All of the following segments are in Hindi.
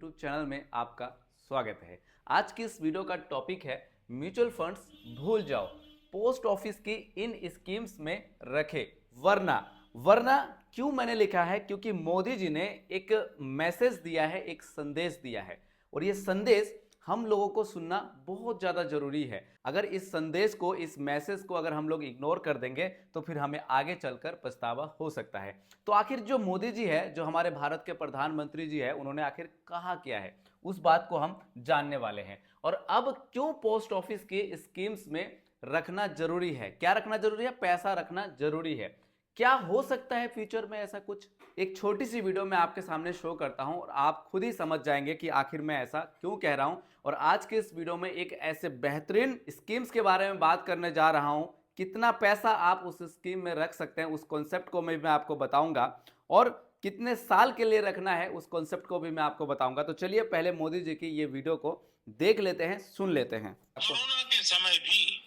यूट्यूब चैनल में आपका स्वागत है। आज की इस वीडियो का टॉपिक है म्यूचुअल फंड्स भूल जाओ, पोस्ट ऑफिस की इन स्कीम्स में रखे वरना। वरना क्यों मैंने लिखा है? क्योंकि मोदी जी ने एक मैसेज दिया है, एक संदेश दिया है और ये संदेश हम लोगों को सुनना बहुत ज़्यादा जरूरी है। अगर इस संदेश को, इस मैसेज को अगर हम लोग इग्नोर कर देंगे तो फिर हमें आगे चलकर पछतावा हो सकता है। तो आखिर जो मोदी जी है, जो हमारे भारत के प्रधानमंत्री जी है, उन्होंने आखिर कहा क्या है, उस बात को हम जानने वाले हैं। और अब क्यों पोस्ट ऑफिस की स्कीम्स में रखना जरूरी है, क्या रखना जरूरी है, पैसा रखना जरूरी है, क्या हो सकता है फ्यूचर में ऐसा कुछ, एक छोटी सी वीडियो में आपके सामने शो करता हूं और आप खुद ही समझ जाएंगे कि आखिर मैं ऐसा क्यों कह रहा हूं। और आज के इस वीडियो में एक ऐसे बेहतरीन स्कीम्स के बारे में बात करने जा रहा हूं, कितना पैसा आप उस स्कीम में रख सकते हैं, उस कॉन्सेप्ट को मैं आपको बताऊंगा और कितने साल के लिए रखना है, उस कॉन्सेप्ट को भी मैं आपको बताऊंगा। तो चलिए पहले मोदी जी की ये वीडियो को देख लेते हैं, सुन लेते हैं। कोरोना के समय भी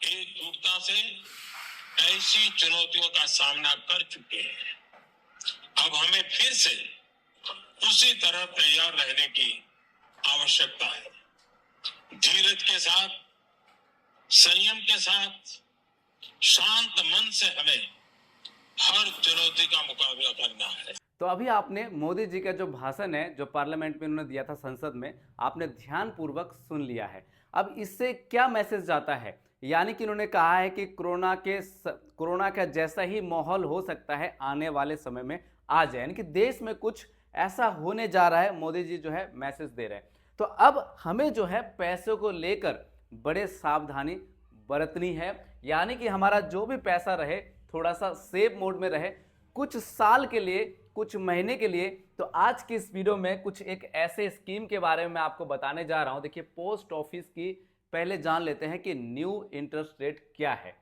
एकजुटता से ऐसी चुनौतियों का सामना कर चुके हैं। अब हमें फिर से उसी तरह तैयार रहने की आवश्यकता है। धीरज के साथ, संयम के साथ, शांत मन से हमें हर चुनौती का मुकाबला करना है। तो अभी आपने मोदी जी का जो भाषण है, जो पार्लियामेंट में उन्होंने दिया था संसद में, आपने ध्यानपूर्वक सुन लिया है। अब इससे क्या मैसेज जाता है? यानी कि उन्होंने कहा है कि कोरोना का जैसा ही माहौल हो सकता है आने वाले समय में आ जाए, यानी कि देश में कुछ ऐसा होने जा रहा है। मोदी जी जो है मैसेज दे रहे हैं। तो अब हमें जो है पैसों को लेकर बड़े सावधानी बरतनी है, यानी कि हमारा जो भी पैसा रहे थोड़ा सा सेफ मोड में रहे कुछ साल के लिए, कुछ महीने के लिए। तो आज की इस वीडियो में कुछ एक ऐसे स्कीम के बारे में मैं आपको बताने जा रहा हूं। देखिए, पोस्ट ऑफिस की पहले जान लेते हैं कि न्यू इंटरेस्ट रेट क्या है।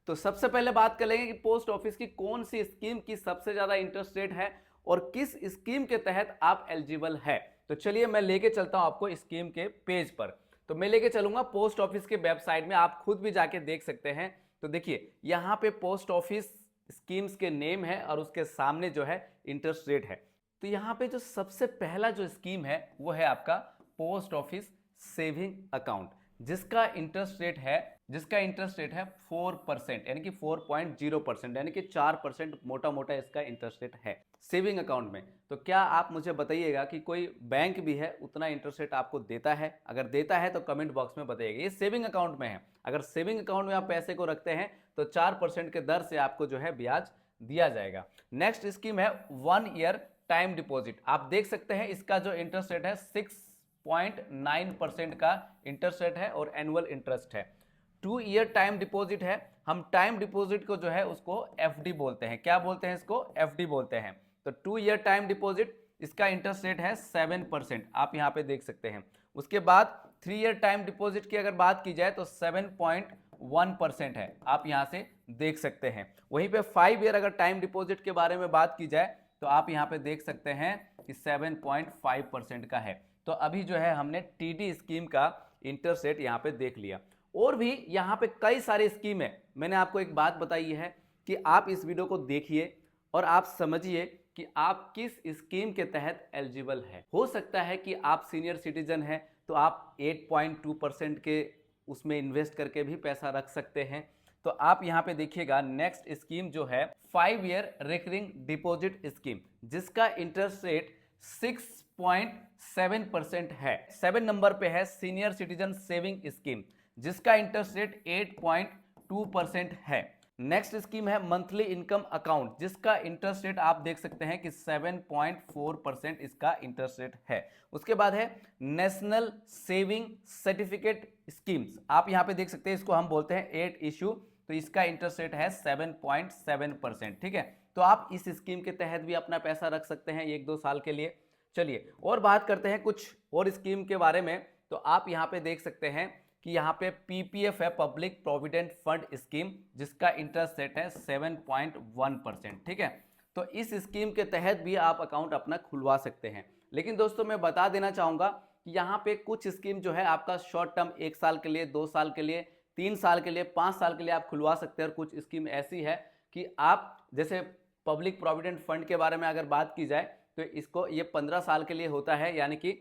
तो सबसे पहले बात कर लेंगे कि पोस्ट ऑफिस की कौन सी स्कीम की सबसे ज्यादा इंटरेस्ट रेट है और किस स्कीम के तहत आप एलिजिबल है। तो चलिए मैं लेके चलता हूं आपको स्कीम के पेज पर। तो मैं लेके चलूंगा पोस्ट ऑफिस के वेबसाइट में, आप खुद भी जाके देख सकते हैं। तो देखिए यहां पे पोस्ट ऑफिस स्कीम्स के नेम है और उसके सामने जो है इंटरेस्ट रेट है। तो यहाँ पे जो सबसे पहला जो स्कीम है वो है आपका पोस्ट ऑफिस सेविंग अकाउंट, जिसका इंटरेस्ट रेट है 4%, यानी कि 4.0%, यानी कि 4% मोटा मोटा इसका इंटरेस्ट रेट है सेविंग अकाउंट में। तो क्या आप मुझे बताइएगा कि कोई बैंक भी है उतना इंटरेस्ट रेट आपको देता है? अगर देता है तो कमेंट बॉक्स में बताइएगा। ये सेविंग अकाउंट में है। अगर सेविंग अकाउंट में आप पैसे को रखते हैं तो 4% के दर से आपको जो है ब्याज दिया जाएगा। नेक्स्ट स्कीम है 1 ईयर टाइम डिपॉजिट। आप देख सकते हैं इसका जो इंटरेस्ट रेट है 6.9% का इंटरेस्ट रेट है और एनुअल इंटरेस्ट है। 2 ईयर टाइम डिपॉजिट है। हम टाइम डिपॉजिट को जो है उसको एफडी बोलते हैं। क्या बोलते हैं इसको? एफडी बोलते हैं। तो 2 ईयर टाइम डिपॉजिट, इसका इंटरेस्ट रेट है 7%, आप यहाँ पे देख सकते हैं। उसके बाद 3 ईयर टाइम डिपॉजिट की अगर बात की जाए तो 7.1% है, आप यहाँ से देख सकते हैं। वहीं पे 5 ईयर अगर टाइम डिपॉजिट के बारे में बात की जाए तो आप यहाँ पे देख सकते हैं कि 7.5% का है। तो अभी जो है हमने टीडी स्कीम का इंटरेस्ट रेट यहाँ पे देख लिया। और भी यहाँ पे कई सारी स्कीम है। मैंने आपको एक बात बताई है कि आप इस वीडियो को देखिए और आप समझिए कि आप किस स्कीम के तहत एलिजिबल है। हो सकता है कि आप सीनियर सिटीजन हैं तो आप 8.2% के उसमें इन्वेस्ट करके भी पैसा रख सकते हैं। तो आप यहाँ पे देखिएगा नेक्स्ट स्कीम जो है 5 ईयर रिकरिंग डिपॉजिट स्कीम, जिसका इंटरेस्ट रेट 6.7% है। 7 नंबर पे है सीनियर सिटीजन सेविंग स्कीम, जिसका इंटरेस्ट रेट 8.2% है। नेक्स्ट स्कीम है मंथली इनकम अकाउंट, जिसका इंटरेस्ट रेट आप देख सकते हैं कि 7.4% इसका इंटरेस्ट रेट है। उसके बाद है नेशनल सेविंग सर्टिफिकेट स्कीम्स, आप यहां पे देख सकते हैं, इसको हम बोलते हैं 8 इश्यू। तो इसका इंटरेस्ट रेट है 7.7%। ठीक है, तो आप इस स्कीम के तहत भी अपना पैसा रख सकते हैं 1-2 साल के लिए। चलिए और बात करते हैं कुछ और स्कीम के बारे में। तो आप यहाँ पे देख सकते हैं कि यहाँ पे पीपीएफ है, पब्लिक प्रोविडेंट फंड स्कीम, जिसका इंटरेस्ट रेट है 7.1%। ठीक है, तो इस स्कीम के तहत भी आप अकाउंट अपना खुलवा सकते हैं। लेकिन दोस्तों मैं बता देना चाहूंगा कि यहाँ पे कुछ स्कीम जो है आपका शॉर्ट टर्म 1 साल के लिए, 2 साल के लिए, 3 साल के लिए, 5 साल के लिए आप खुलवा सकते हैं। और कुछ स्कीम ऐसी है कि आप, जैसे पब्लिक प्रोविडेंट फंड के बारे में अगर बात की जाए तो इसको ये 15 साल के लिए होता है, यानी कि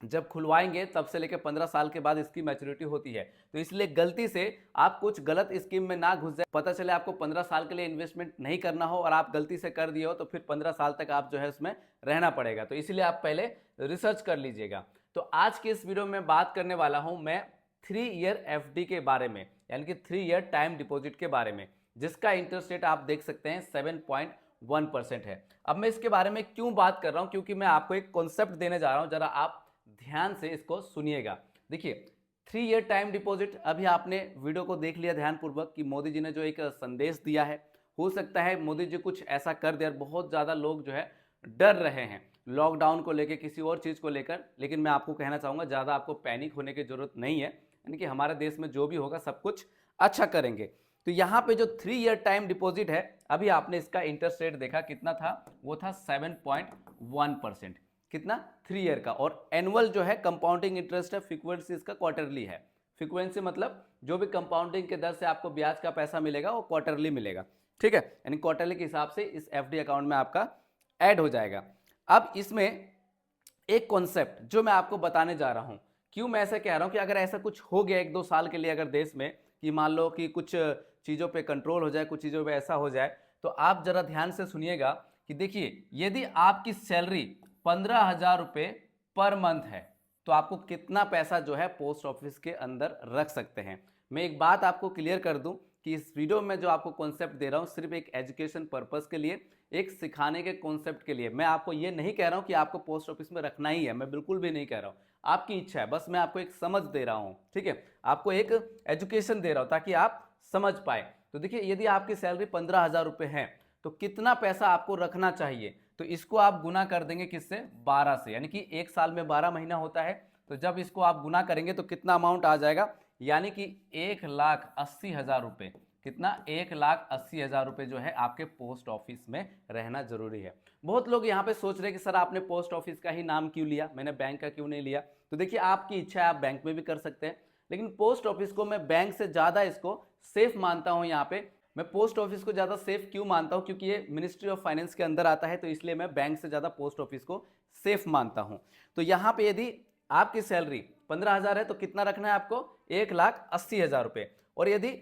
जब खुलवाएंगे तब से लेकर 15 साल के बाद इसकी मैच्योरिटी होती है। तो इसलिए गलती से आप कुछ गलत स्कीम में ना घुस जाए, पता चले आपको 15 साल के लिए इन्वेस्टमेंट नहीं करना हो और आप गलती से कर दिए हो, तो फिर 15 साल तक आप जो है उसमें रहना पड़ेगा। तो इसलिए आप पहले रिसर्च कर लीजिएगा। तो आज के इस वीडियो में बात करने वाला हूं मैं 3 ईयर एफडी के बारे में, यानी कि 3 ईयर टाइम डिपॉजिट के बारे में, जिसका इंटरेस्ट रेट आप देख सकते हैं 7.1% है। अब मैं इसके बारे में क्यों बात कर रहा हूं, क्योंकि मैं आपको एक कॉन्सेप्ट देने जा रहा हूं, जरा आप ध्यान से इसको सुनिएगा। देखिए 3 ईयर टाइम डिपॉजिट, अभी आपने वीडियो को देख लिया ध्यानपूर्वक कि मोदी जी ने जो एक संदेश दिया है, हो सकता है मोदी जी कुछ ऐसा कर दे और बहुत ज़्यादा लोग जो है डर रहे हैं लॉकडाउन को लेकर, किसी और चीज़ को लेकर। लेकिन मैं आपको कहना चाहूँगा ज़्यादा आपको पैनिक होने की जरूरत नहीं है, यानी कि हमारे देश में जो भी होगा सब कुछ अच्छा करेंगे। तो यहाँ पे जो 3 ईयर टाइम डिपॉजिट है, अभी आपने इसका इंटरेस्ट रेट देखा कितना था, वो था 7.1%। कितना? 3 ईयर का। और एनुअल जो है कंपाउंडिंग इंटरेस्ट है, फ्रीक्वेंसी इसका क्वार्टरली है। फ्रीक्वेंसी मतलब जो भी कंपाउंडिंग के दर से आपको ब्याज का पैसा मिलेगा वो क्वार्टरली मिलेगा, ठीक है, यानी क्वार्टरली के हिसाब से इस एफडी अकाउंट में आपका ऐड हो जाएगा। अब इसमें एक कॉन्सेप्ट जो मैं आपको बताने जा रहा हूं, क्यों मैं ऐसा कह रहा हूं कि अगर ऐसा कुछ हो गया 1-2 साल के लिए अगर देश में, कि मान लो कि कुछ चीज़ों पे कंट्रोल हो जाए, कुछ चीज़ों पे ऐसा हो जाए, तो आप जरा ध्यान से सुनिएगा कि देखिए यदि आपकी सैलरी 15,000 रुपये पर मंथ है, तो आपको कितना पैसा जो है पोस्ट ऑफिस के अंदर रख सकते हैं। मैं एक बात आपको क्लियर कर दूं कि इस वीडियो में जो आपको कॉन्सेप्ट दे रहा हूं सिर्फ एक एजुकेशन पर्पस के लिए, एक सिखाने के कॉन्सेप्ट के लिए। मैं आपको ये नहीं कह रहा हूं कि आपको पोस्ट ऑफिस में रखना ही है, मैं बिल्कुल भी नहीं कह रहा हूं, आपकी इच्छा है, बस मैं आपको एक समझ दे रहा हूं, ठीक है, आपको एक एजुकेशन दे रहा हूं ताकि आप समझ पाए। तो देखिए यदि आपकी सैलरी 15,000 रुपये है तो कितना पैसा आपको रखना चाहिए, तो इसको आप गुना कर देंगे किससे? 12 से, यानी कि एक साल में 12 महीना होता है। तो जब इसको आप गुना करेंगे तो कितना अमाउंट आ जाएगा, यानी कि 1,80,000 रुपये। कितना? 1,80,000 रुपये जो है आपके पोस्ट ऑफिस में रहना जरूरी है। बहुत लोग यहाँ पे सोच रहे हैं कि सर आपने पोस्ट ऑफिस का ही नाम क्यों लिया, मैंने बैंक का क्यों नहीं लिया। तो देखिए आपकी इच्छा है, आप बैंक में भी कर सकते हैं, लेकिन पोस्ट ऑफिस को मैं बैंक से ज़्यादा इसको सेफ मानता हूँ। यहाँ पे मैं पोस्ट ऑफिस को ज़्यादा सेफ क्यों मानता हूँ, क्योंकि ये मिनिस्ट्री ऑफ फाइनेंस के अंदर आता है, तो इसलिए मैं बैंक से ज़्यादा पोस्ट ऑफिस को सेफ मानता हूँ। तो यहाँ पे यदि आपकी सैलरी 15,000 है तो कितना रखना है आपको? 1,80,000 रुपये। और यदि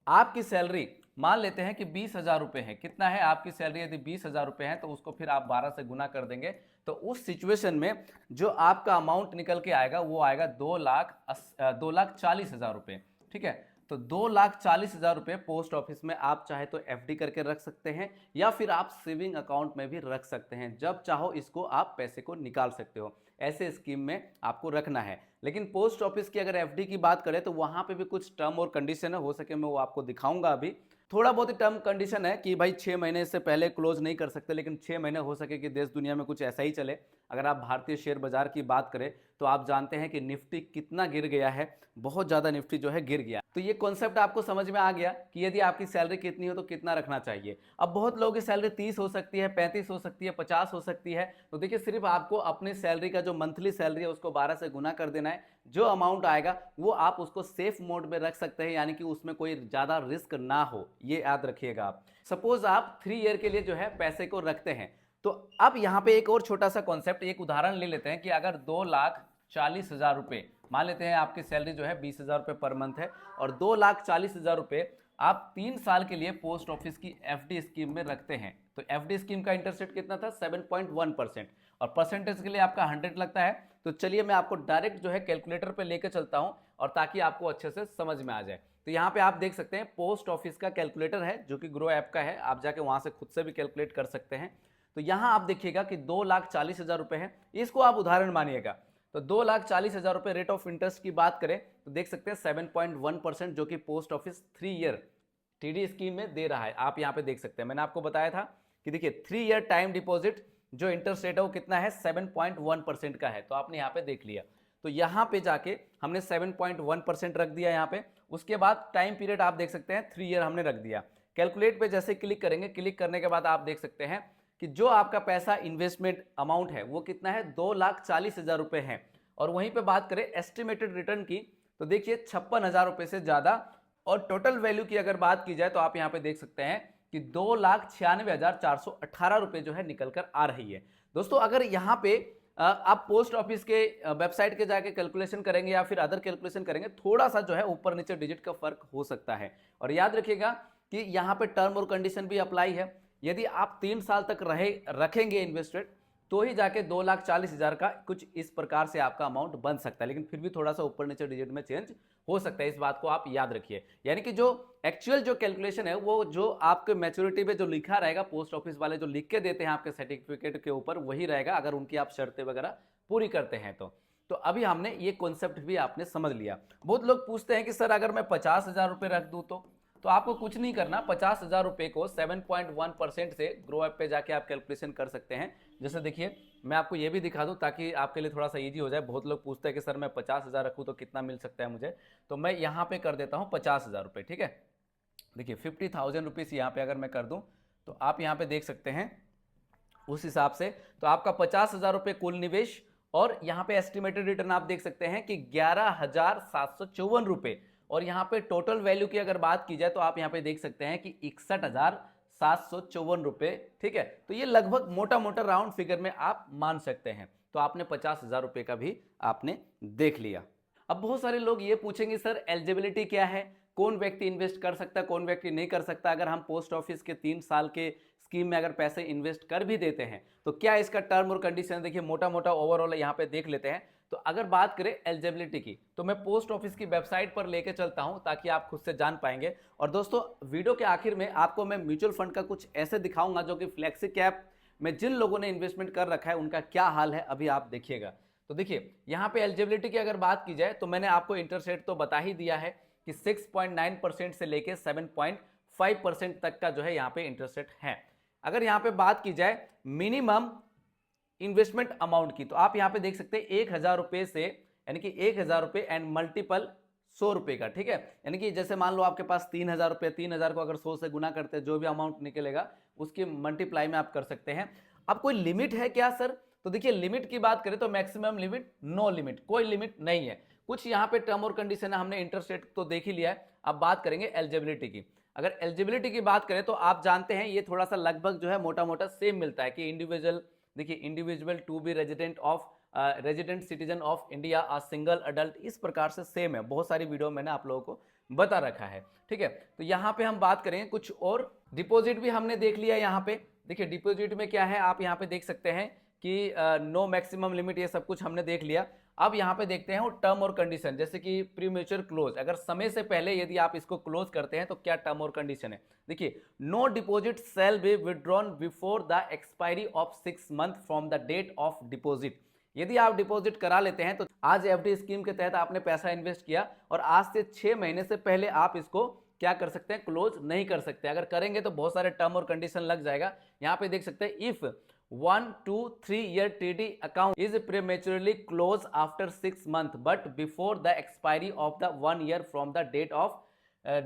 आपकी सैलरी मान लेते हैं कि 20,000 रुपये है, कितना है आपकी सैलरी? यदि 20,000 रुपये है तो उसको फिर आप 12 से गुना कर देंगे, तो उस सिचुएशन में जो आपका अमाउंट निकल के आएगा वो आएगा 2,40,000 रुपये, ठीक है। तो 2,40,000 रुपये पोस्ट ऑफिस में आप चाहे तो एफडी करके रख सकते हैं, या फिर आप सेविंग अकाउंट में भी रख सकते हैं। जब चाहो इसको आप पैसे को निकाल सकते हो, ऐसे स्कीम में आपको रखना है। लेकिन पोस्ट ऑफिस की अगर एफडी की बात करें तो वहाँ पे भी कुछ टर्म और कंडीशन है, हो सके मैं वो आपको दिखाऊंगा। अभी थोड़ा बहुत ही टर्म कंडीशन है कि भाई 6 महीने से पहले क्लोज नहीं कर सकते, लेकिन 6 महीने हो सके कि देश दुनिया में कुछ ऐसा ही चले। अगर आप भारतीय शेयर बाजार की बात करें तो आप जानते हैं कि निफ्टी कितना गिर गया है, बहुत ज़्यादा निफ्टी जो है गिर गया। तो ये कॉन्सेप्ट आपको समझ में आ गया कि यदि आपकी सैलरी कितनी हो तो कितना रखना चाहिए। अब बहुत लोगों की सैलरी 30 हो सकती है, 35 हो सकती है, 50 हो सकती है। तो देखिए सिर्फ आपको अपनी सैलरी का जो मंथली सैलरी है उसको 12 से गुना कर देना है, जो अमाउंट आएगा वो आप उसको सेफ मोड में रख सकते हैं, यानी कि उसमें कोई ज़्यादा रिस्क ना हो, ये याद रखिएगा आप। सपोज आप 3 ईयर के लिए जो है पैसे को रखते हैं, तो अब यहाँ पे एक और छोटा सा कॉन्सेप्ट, एक उदाहरण ले लेते हैं कि अगर 2,40,000 रुपये, मान लेते हैं आपकी सैलरी जो है 20,000 रुपये पर मंथ है, और 2,40,000 रुपये आप 3 साल के लिए पोस्ट ऑफिस की एफडी स्कीम में रखते हैं। तो एफडी स्कीम का इंटरेस्ट रेट कितना था? 7.1%, और परसेंटेज के लिए आपका 100 लगता है। तो चलिए मैं आपको डायरेक्ट जो है कैलकुलेटर पे लेकर चलता हूं, और ताकि आपको अच्छे से समझ में आ जाए। तो यहाँ पे आप देख सकते हैं पोस्ट ऑफिस का कैलकुलेटर है, जो कि ग्रो ऐप का है, आप जाके वहां से खुद से भी कैलकुलेट कर सकते हैं। तो यहाँ आप देखिएगा कि 2,40,000 रुपये है, इसको आप उदाहरण मानिएगा। तो 2,40,000 रुपये रेट ऑफ इंटरेस्ट की बात करें तो देख सकते हैं 7.1%, जो कि post office 3 year TD scheme में दे रहा है। आप यहाँ पे देख सकते हैं, मैंने आपको बताया था कि देखिए 3 ईयर टाइम डिपॉजिट जो इंटरेस्ट रेट है वो कितना है? 7.1% का है। तो आपने यहाँ पे देख लिया, तो यहाँ पे जाके हमने 7.1% रख दिया यहाँ पे। उसके बाद टाइम पीरियड आप देख सकते हैं 3 ईयर हमने रख दिया। कैलकुलेट पे जैसे क्लिक करेंगे, क्लिक करने के बाद आप देख सकते हैं कि जो आपका पैसा इन्वेस्टमेंट अमाउंट है वो कितना है? 2,40,000 रुपये है। और वहीं पे बात करें एस्टिमेटेड रिटर्न की तो देखिए 56,000 रुपये से ज़्यादा। और टोटल वैल्यू की अगर बात की जाए तो आप यहाँ पे देख सकते हैं कि 2,96,418 रुपए जो है निकल कर आ रही है। दोस्तों अगर यहाँ पे आप पोस्ट ऑफिस के वेबसाइट के जाके कैलकुलेशन करेंगे या फिर अदर कैलकुलेशन करेंगे, थोड़ा सा जो है ऊपर नीचे डिजिट का फर्क हो सकता है। और याद रखिएगा कि यहाँ पे टर्म और कंडीशन भी अप्लाई है। यदि आप 3 साल तक रखेंगे इन्वेस्टेड तो ही जाके 2,40,000 का कुछ इस प्रकार से आपका अमाउंट बन सकता है, लेकिन फिर भी थोड़ा सा ऊपर नीचे डिजिट में चेंज हो सकता है। इस बात को आप याद रखिए। यानी कि जो एक्चुअल जो कैलकुलेशन है वो जो आपके मैच्योरिटी पे जो लिखा रहेगा, पोस्ट ऑफिस वाले जो लिख के देते हैं आपके सर्टिफिकेट के ऊपर, वही रहेगा अगर उनकी आप शर्तें वगैरह पूरी करते हैं तो अभी हमने ये कॉन्सेप्ट भी आपने समझ लिया। बहुत लोग पूछते हैं कि सर अगर मैं 50,000 रुपये रख दूं तो आपको कुछ नहीं करना। 50,000 रुपये को 7.1% से ग्रो ऐप पे जाके आप कैलकुलेशन कर सकते हैं। जैसे देखिए मैं आपको ये भी दिखा दूं ताकि आपके लिए थोड़ा सा इजी हो जाए। बहुत लोग पूछते हैं कि सर मैं 50,000 रखूं तो कितना मिल सकता है मुझे, तो मैं यहाँ पे कर देता हूँ 50,000 रुपये। ठीक है, देखिए 50,000 रुपीज़ यहाँ पे अगर मैं कर दूँ तो आप यहाँ पे देख सकते हैं उस हिसाब से। तो आपका 50,000 रुपये कुल निवेश और यहाँ पे एस्टिमेटेड रिटर्न आप देख सकते हैं कि 11,754 रुपये। और यहाँ पे टोटल वैल्यू की अगर बात की जाए तो आप यहाँ पे देख सकते हैं कि 61,754 रुपये। ठीक है, तो ये लगभग मोटा मोटा राउंड फिगर में आप मान सकते हैं। तो आपने 50,000 रुपये का भी आपने देख लिया। अब बहुत सारे लोग ये पूछेंगे सर एलिजिबिलिटी क्या है, कौन व्यक्ति इन्वेस्ट कर सकता है, कौन व्यक्ति नहीं कर सकता। अगर हम पोस्ट ऑफिस के 3 साल के स्कीम में अगर पैसे इन्वेस्ट कर भी देते हैं तो क्या इसका टर्म और कंडीशन, देखिए मोटा मोटा ओवरऑल यहाँ पे देख लेते हैं। तो अगर बात करें एलिजिबिलिटी की तो मैं पोस्ट ऑफिस की वेबसाइट पर लेके चलता हूं ताकि आप खुद से जान पाएंगे। और दोस्तों वीडियो के आखिर में आपको मैं म्यूचुअल फंड का कुछ ऐसे दिखाऊंगा जो कि फ्लेक्सी कैप में जिन लोगों ने इन्वेस्टमेंट कर रखा है उनका क्या हाल है, अभी आप देखिएगा। तो देखिए यहाँ पे एलिजिबिलिटी की अगर बात की जाए तो मैंने आपको इंटरेस्ट रेट तो बता ही दिया है कि 6.9% से लेके 7.5% तक का जो है यहाँ पे इंटरेस्ट रेट है। अगर यहाँ पे बात की जाए मिनिमम इन्वेस्टमेंट अमाउंट की तो आप यहाँ पे देख सकते हैं 1,000 रुपये से, यानी कि 1,000 रुपये एंड मल्टीपल 100 रुपये का। ठीक है, यानी कि जैसे मान लो आपके पास 3,000 रुपये, 3,000 को अगर 100 से गुना करते हैं जो भी अमाउंट निकलेगा उसकी मल्टीप्लाई में आप कर सकते हैं। अब कोई लिमिट है क्या सर, तो देखिए लिमिट की बात करें तो मैक्सिमम लिमिट, नो लिमिट, कोई लिमिट नहीं है। कुछ यहाँ पे टर्म और कंडीशन है, हमने इंटरेस्ट रेट तो देख ही लिया है। अब बात करेंगे एलिजिबिलिटी की। अगर एलिजिबिलिटी की बात करें तो आप जानते हैं ये थोड़ा सा लगभग जो है मोटा मोटा सेम मिलता है कि इंडिविजुअल, देखिए individual to be resident citizen of India, a single adult, इस प्रकार से सेम है। बहुत सारी वीडियो मैंने आप लोगों को बता रखा है। ठीक है, तो यहाँ पे हम बात करेंगे कुछ और। डिपॉजिट भी हमने देख लिया यहाँ पे। देखिए डिपॉजिट में क्या है आप यहाँ पे देख सकते हैं कि नो मैक्सिमम लिमिट, ये सब कुछ हमने देख लिया। अब यहाँ पे देखते हैं वो टर्म और कंडीशन, जैसे कि प्रीमेच्योर क्लोज, अगर समय से पहले यदि आप इसको क्लोज करते हैं तो क्या टर्म और कंडीशन है। देखिए no deposit shall be withdrawn before the expiry of 6 month from the date of deposit. यदि आप डिपॉजिट करा लेते हैं तो आज एफडी स्कीम के तहत आपने पैसा इन्वेस्ट किया और आज से 6 महीने से पहले आप इसको क्या कर सकते हैं, क्लोज नहीं कर सकते। अगर करेंगे तो बहुत सारे टर्म और कंडीशन लग जाएगा। यहाँ पे देख सकते हैं if 1 to 3 year TD account is prematurely closed after 6 months but before the expiry of the 1 year from the date of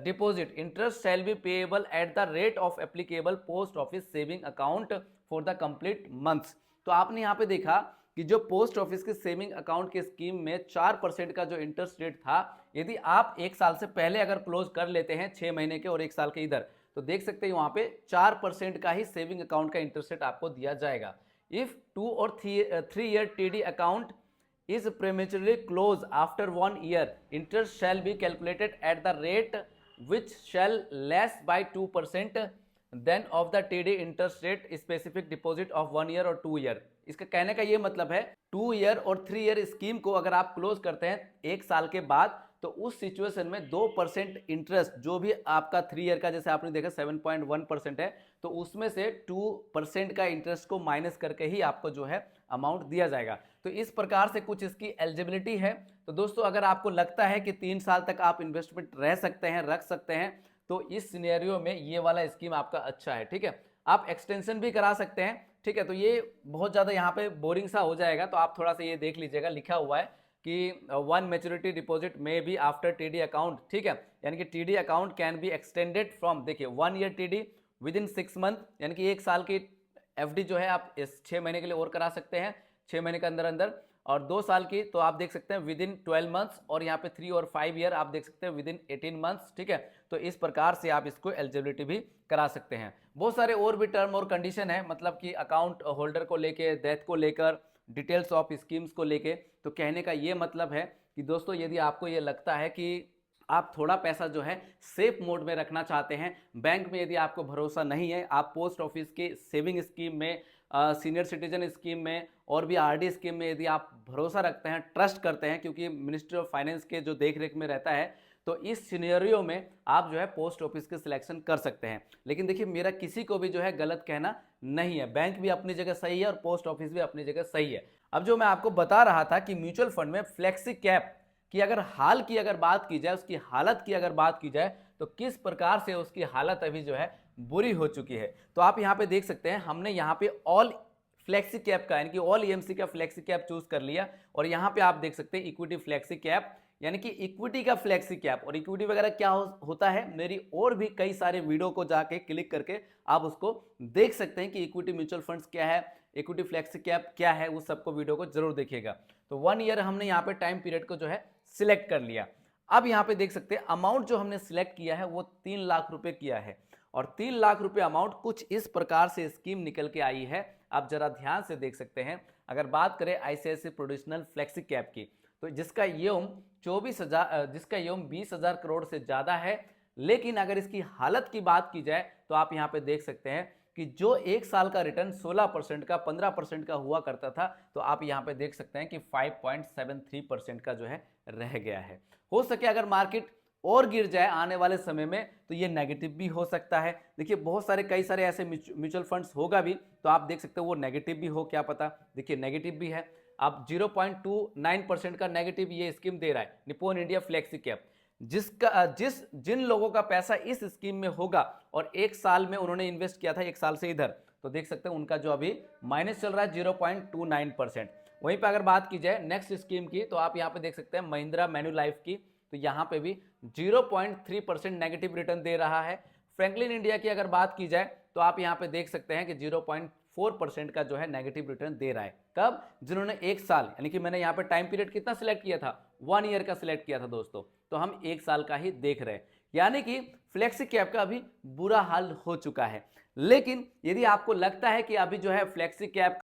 deposit, interest shall be payable at the rate of applicable post office saving account for the complete months। तो आपने यहाँ पे देखा कि जो पोस्ट ऑफिस के सेविंग अकाउंट के स्कीम में 4% का जो इंटरेस्ट रेट था, यदि आप 1 साल से पहले अगर क्लोज कर लेते हैं 6 महीने के और 1 साल के इधर, तो देख सकते हैं वहां पे 4% का ही सेविंग अकाउंट का इंटरेस्ट रेट आपको दिया जाएगा। इफ 2 और 3 year TD account is prematurely close after 1 year, interest shall be calculated at the rate which shall less by 2% than of the TD interest rate specific deposit of 1 year और 2 ईयर। इसका कहने का ये मतलब है 2 ईयर और 3 ईयर स्कीम को अगर आप क्लोज करते हैं 1 साल के बाद तो उस सिचुएशन में 2% इंटरेस्ट, जो भी आपका 3 ईयर का जैसे आपने देखा 7.1% है, तो उसमें से 2% का इंटरेस्ट को माइनस करके ही आपको जो है अमाउंट दिया जाएगा। तो इस प्रकार से कुछ इसकी एलिजिबिलिटी है। तो दोस्तों अगर आपको लगता है कि 3 साल तक आप इन्वेस्टमेंट रह सकते हैं, रख सकते हैं, तो इस सिनेरियो में ये वाला स्कीम आपका अच्छा है। ठीक है, आप एक्सटेंशन भी करा सकते हैं। ठीक है, तो ये बहुत ज़्यादा यहाँ पे बोरिंग सा हो जाएगा, तो आप थोड़ा सा ये देख लीजिएगा, लिखा हुआ है कि 1 मैच्योरिटी डिपॉजिट में बी आफ्टर टीडी अकाउंट। ठीक है, यानी कि TD account can be extended from, देखिए 1 year TD with in 6 month, यानी कि 1 साल की एफडी जो है आप इस 6 महीने के लिए और करा सकते हैं, 6 महीने के अंदर अंदर। और 2 साल की तो आप देख सकते हैं विद इन 12 मंथ्स, और यहाँ पे 3 और 5 ईयर आप देख सकते हैं विद इन 18 मंथ्स, ठीक है। तो इस प्रकार से आप इसको एलिजिबिलिटी भी करा सकते हैं। बहुत सारे और भी टर्म और कंडीशन है, मतलब कि अकाउंट होल्डर को लेके, डेथ को लेकर, डिटेल्स ऑफ स्कीम्स को लेके। तो कहने का ये मतलब है कि दोस्तों यदि आपको ये लगता है कि आप थोड़ा पैसा जो है सेफ मोड में रखना चाहते हैं, बैंक में यदि आपको भरोसा नहीं है, आप पोस्ट ऑफिस के सेविंग स्कीम में, सीनियर सिटीजन स्कीम में और भी आरडी स्कीम में यदि आप भरोसा रखते हैं, ट्रस्ट करते हैं, क्योंकि मिनिस्ट्री ऑफ फाइनेंस के जो देख रेख में रहता है, तो इस सिनेरियो में आप जो है पोस्ट ऑफिस के सिलेक्शन कर सकते हैं। लेकिन देखिए, मेरा किसी को भी जो है गलत कहना नहीं है, बैंक भी अपनी जगह सही है और पोस्ट ऑफिस भी अपनी जगह सही है। अब जो मैं आपको बता रहा था कि म्यूचुअल फंड में फ्लेक्सी कैप कि अगर हाल की अगर बात की जाए, उसकी हालत की अगर बात की जाए, तो किस प्रकार से उसकी हालत अभी जो है बुरी हो चुकी है। तो आप यहाँ पे देख सकते हैं, हमने यहाँ पे ऑल फ्लेक्सी कैप का यानी कि ऑल ईएमसी का फ्लेक्सी कैप चूज कर लिया, और यहाँ पे आप देख सकते हैं इक्विटी फ्लेक्सी कैप, यानी कि इक्विटी का फ्लेक्सी कैप। और इक्विटी वगैरह क्या होता है, मेरी और भी कई सारे वीडियो को जाके क्लिक करके आप उसको देख सकते हैं कि इक्विटी म्यूचुअल फंड्स क्या है, इक्विटी फ्लेक्सी कैप क्या है, उस सबको वीडियो को जरूर देखिएगा। तो 1 ईयर हमने यहाँ पे टाइम पीरियड को जो है सिलेक्ट कर लिया। अब यहाँ पे देख सकते हैं अमाउंट जो हमने सिलेक्ट किया है वो 3 लाख रुपए किया है, और 3 लाख रुपए अमाउंट कुछ इस प्रकार से स्कीम निकल के आई है। आप जरा ध्यान से देख सकते हैं। अगर बात करें आईसीआईसीआई प्रोड्यूशनल फ्लेक्सी कैप की, तो जिसका यौम 20,000 करोड़ से ज्यादा है। लेकिन अगर इसकी हालत की बात की जाए तो आप यहाँ पे देख सकते हैं कि जो 1 साल का रिटर्न 16% का, 15% का हुआ करता था, तो आप यहाँ पे देख सकते हैं कि 5.73% का जो है रह गया है। हो सके अगर मार्केट और गिर जाए आने वाले समय में तो ये नेगेटिव भी हो सकता है। देखिए, बहुत सारे कई सारे ऐसे म्यूचुअल फंड्स होगा भी, तो आप देख सकते हो वो नेगेटिव भी हो, क्या पता। देखिए, नेगेटिव भी है। आप 0.29% का नेगेटिव ये स्कीम दे रहा है निप्पॉन इंडिया फ्लेक्सी कैप, जिन लोगों का पैसा इस स्कीम में होगा और 1 साल में उन्होंने इन्वेस्ट किया था, 1 साल से इधर, तो देख सकते हैं उनका जो अभी माइनस चल रहा है 0.29%। वहीं पे अगर बात की जाए नेक्स्ट स्कीम की, तो आप यहाँ पे देख सकते हैं महिंद्रा मैन्युलाइफ की, तो यहाँ पे भी 0.3% नेगेटिव रिटर्न दे रहा है। फ्रैंकलिन इंडिया की अगर बात की जाए तो आप यहाँ पे देख सकते हैं कि 0.4% का जो है नेगेटिव रिटर्न दे रहा है। कब? जिन्होंने 1 साल, यानी कि मैंने यहाँ पे टाइम पीरियड कितना सिलेक्ट किया था, 1 ईयर का सिलेक्ट किया था दोस्तों, तो हम 1 साल का ही देख रहे हैं। यानी कि फ्लेक्सी कैप का अभी बुरा हाल हो चुका है। लेकिन यदि आपको लगता है कि अभी जो है फ्लेक्सी कैप